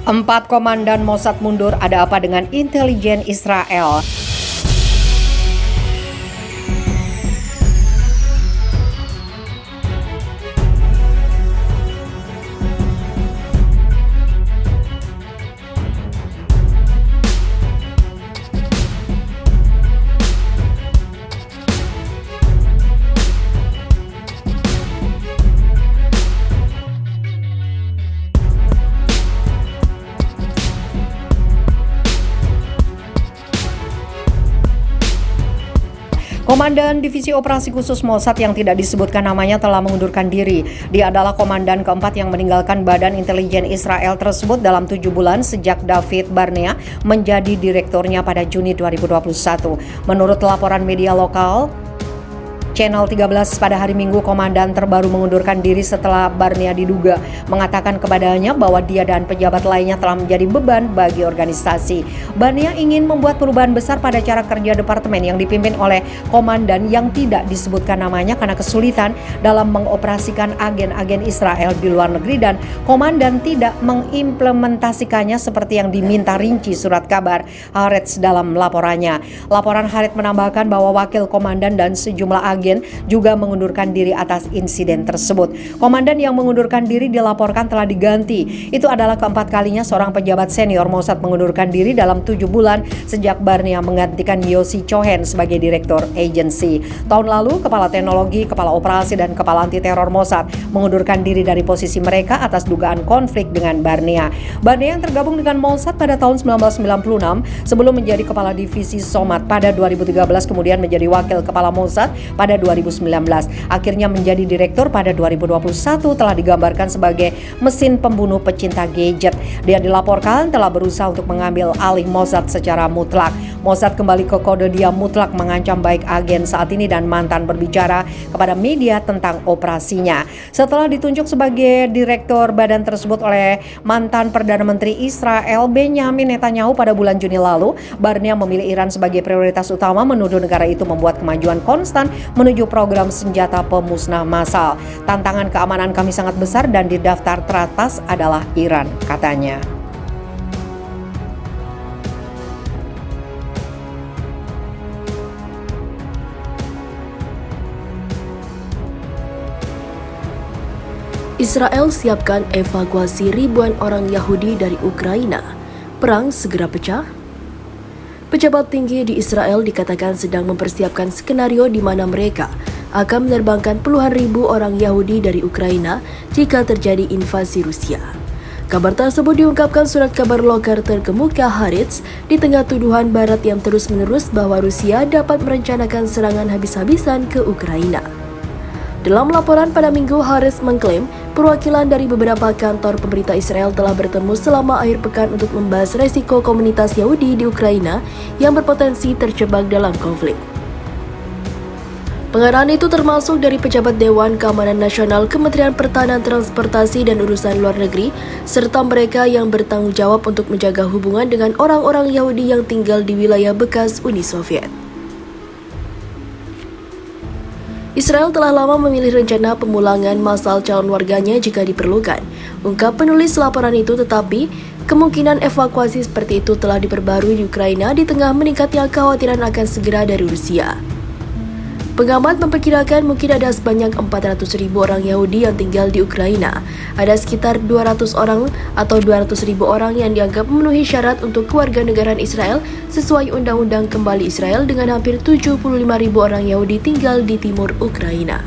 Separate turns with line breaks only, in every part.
Empat komandan Mossad mundur, ada apa dengan intelijen Israel? Komandan Divisi Operasi Khusus Mossad yang tidak disebutkan namanya telah mengundurkan diri. Dia adalah komandan keempat yang meninggalkan Badan Intelijen Israel tersebut dalam 7 bulan sejak David Barnea menjadi direkturnya pada Juni 2021. Menurut laporan media lokal Channel 13 pada hari Minggu, komandan terbaru mengundurkan diri setelah Barnea diduga mengatakan kepadanya bahwa dia dan pejabat lainnya telah menjadi beban bagi organisasi. Barnea ingin membuat perubahan besar pada cara kerja departemen yang dipimpin oleh komandan yang tidak disebutkan namanya karena kesulitan dalam mengoperasikan agen-agen Israel di luar negeri, dan komandan tidak mengimplementasikannya seperti yang diminta rinci surat kabar Haaretz dalam laporannya. Laporan Haaretz menambahkan bahwa wakil komandan dan sejumlah agen juga mengundurkan diri atas insiden tersebut. Komandan yang mengundurkan diri dilaporkan telah diganti. Itu adalah keempat kalinya seorang pejabat senior Mossad mengundurkan diri dalam 7 bulan sejak Barnea menggantikan Yossi Cohen sebagai direktur agensi. Tahun lalu, kepala teknologi, kepala operasi, dan kepala anti teror Mossad mengundurkan diri dari posisi mereka atas dugaan konflik dengan Barnea. Barnea yang tergabung dengan Mossad pada tahun 1996 sebelum menjadi kepala divisi Somat pada 2013, kemudian menjadi wakil kepala Mossad pada 2019. Akhirnya menjadi direktur pada 2021, telah digambarkan sebagai mesin pembunuh pecinta gadget. Dia dilaporkan telah berusaha untuk mengambil alih Mossad secara mutlak. Mossad kembali ke kode diam mutlak, mengancam baik agen saat ini dan mantan berbicara kepada media tentang operasinya. Setelah ditunjuk sebagai direktur badan tersebut oleh mantan Perdana Menteri Israel Benjamin Netanyahu pada bulan Juni lalu, Barnea memilih Iran sebagai prioritas utama, menuduh negara itu membuat kemajuan konstan menuju program senjata pemusnah massal. Tantangan keamanan kami sangat besar dan di daftar teratas adalah Iran, katanya.
Israel siapkan evakuasi ribuan orang Yahudi dari Ukraina. Perang segera pecah? Pejabat tinggi di Israel dikatakan sedang mempersiapkan skenario di mana mereka akan menerbangkan puluhan ribu orang Yahudi dari Ukraina jika terjadi invasi Rusia. Kabar tersebut diungkapkan surat kabar lokal terkemuka Haaretz di tengah tuduhan Barat yang terus-menerus bahwa Rusia dapat merencanakan serangan habis-habisan ke Ukraina. Dalam laporan pada Minggu, Haaretz mengklaim perwakilan dari beberapa kantor pemerintah Israel telah bertemu selama akhir pekan untuk membahas resiko komunitas Yahudi di Ukraina yang berpotensi terjebak dalam konflik. Pengarahan itu termasuk dari pejabat Dewan Keamanan Nasional, Kementerian Pertahanan, Transportasi, dan Urusan Luar Negeri, serta mereka yang bertanggung jawab untuk menjaga hubungan dengan orang-orang Yahudi yang tinggal di wilayah bekas Uni Soviet. Israel telah lama memilih rencana pemulangan massal calon warganya jika diperlukan, ungkap penulis laporan itu, tetapi kemungkinan evakuasi seperti itu telah diperbarui di Ukraina di tengah meningkatnya kekhawatiran akan segera dari Rusia. Pengamat memperkirakan mungkin ada sebanyak 400.000 orang Yahudi yang tinggal di Ukraina. Ada sekitar 200 orang atau 200.000 orang yang dianggap memenuhi syarat untuk kewarganegaraan Israel sesuai Undang-Undang Kembali Israel, dengan hampir 75.000 orang Yahudi tinggal di timur Ukraina.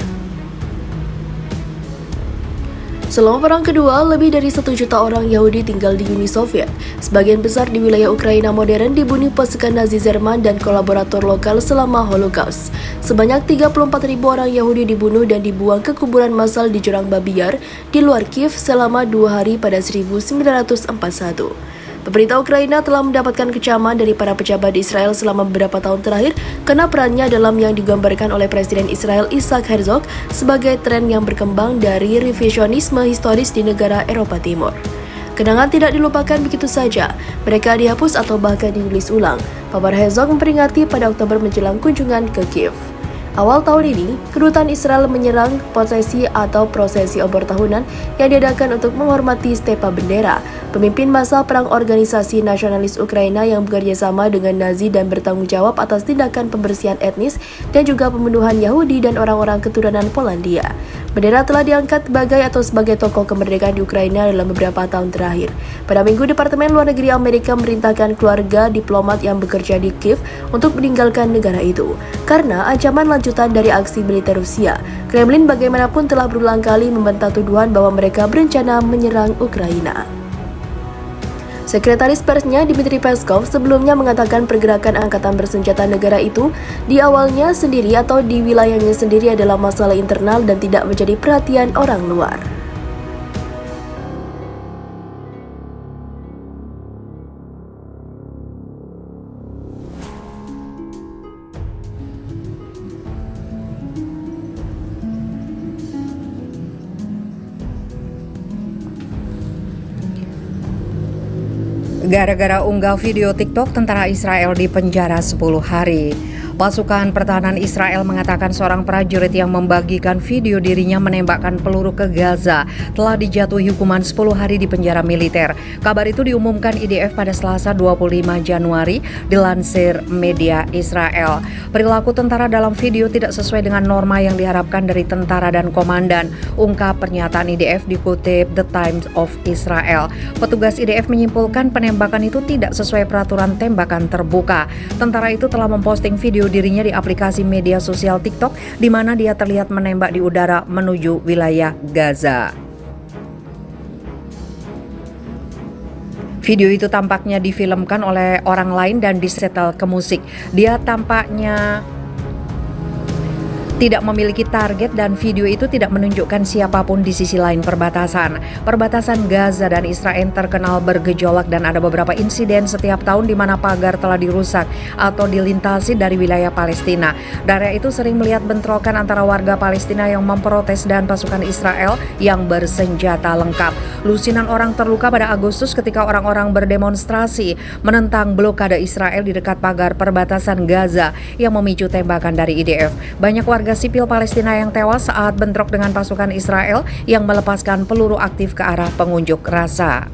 Selama Perang Kedua, lebih dari 1 juta orang Yahudi tinggal di Uni Soviet. Sebagian besar di wilayah Ukraina modern dibunuh pasukan Nazi Jerman dan kolaborator lokal selama Holocaust. Sebanyak 34.000 orang Yahudi dibunuh dan dibuang ke kuburan massal di Jurang Babi Yar di luar Kiev selama 2 hari pada 1941. Pemerintah Ukraina telah mendapatkan kecaman dari para pejabat di Israel selama beberapa tahun terakhir karena perannya dalam yang digambarkan oleh Presiden Israel Isaac Herzog sebagai tren yang berkembang dari revisionisme historis di negara Eropa Timur. Kenangan tidak dilupakan begitu saja, mereka dihapus atau bahkan ditulis ulang, pabar Herzog memperingati pada Oktober menjelang kunjungan ke Kiev. Awal tahun ini, kedutaan Israel menyerang prosesi atau prosesi obor tahunan yang diadakan untuk menghormati Stepa Bendera, pemimpin massa perang organisasi nasionalis Ukraina yang bekerja sama dengan Nazi dan bertanggung jawab atas tindakan pembersihan etnis dan juga pembunuhan Yahudi dan orang-orang keturunan Polandia. Bendera telah diangkat sebagai tokoh kemerdekaan di Ukraina dalam beberapa tahun terakhir. Pada Minggu, Departemen Luar Negeri Amerika memerintahkan keluarga diplomat yang bekerja di Kiev untuk meninggalkan negara itu karena ancaman lanjutan dari aksi militer Rusia. Kremlin bagaimanapun telah berulang kali membantah tuduhan bahwa mereka berencana menyerang Ukraina. Sekretaris Persnya Dmitry Peskov sebelumnya mengatakan pergerakan angkatan bersenjata negara itu di awalnya sendiri atau di wilayahnya sendiri adalah masalah internal dan tidak menjadi perhatian orang luar.
Gara-gara unggah video TikTok, tentara Israel dipenjara 10 hari. Pasukan pertahanan Israel mengatakan seorang prajurit yang membagikan video dirinya menembakkan peluru ke Gaza telah dijatuhi hukuman 10 hari di penjara militer. Kabar itu diumumkan IDF pada Selasa 25 Januari dilansir media Israel. Perilaku tentara dalam video tidak sesuai dengan norma yang diharapkan dari tentara dan komandan, ungkap pernyataan IDF dikutip The Times of Israel. Petugas IDF menyimpulkan penembakan itu tidak sesuai peraturan tembakan terbuka. Tentara itu telah memposting video dirinya di aplikasi media sosial TikTok di mana dia terlihat menembak di udara menuju wilayah Gaza. Video itu tampaknya difilmkan oleh orang lain dan disetel ke musik. Dia tampaknya tidak memiliki target dan video itu tidak menunjukkan siapapun di sisi lain perbatasan. Perbatasan Gaza dan Israel terkenal bergejolak dan ada beberapa insiden setiap tahun di mana pagar telah dirusak atau dilintasi dari wilayah Palestina. Daerah itu sering melihat bentrokan antara warga Palestina yang memprotes dan pasukan Israel yang bersenjata lengkap. Lusinan orang terluka pada Agustus ketika orang-orang berdemonstrasi menentang blokade Israel di dekat pagar perbatasan Gaza yang memicu tembakan dari IDF. Banyak warga sipil Palestina yang tewas saat bentrok dengan pasukan Israel yang melepaskan peluru aktif ke arah pengunjuk rasa.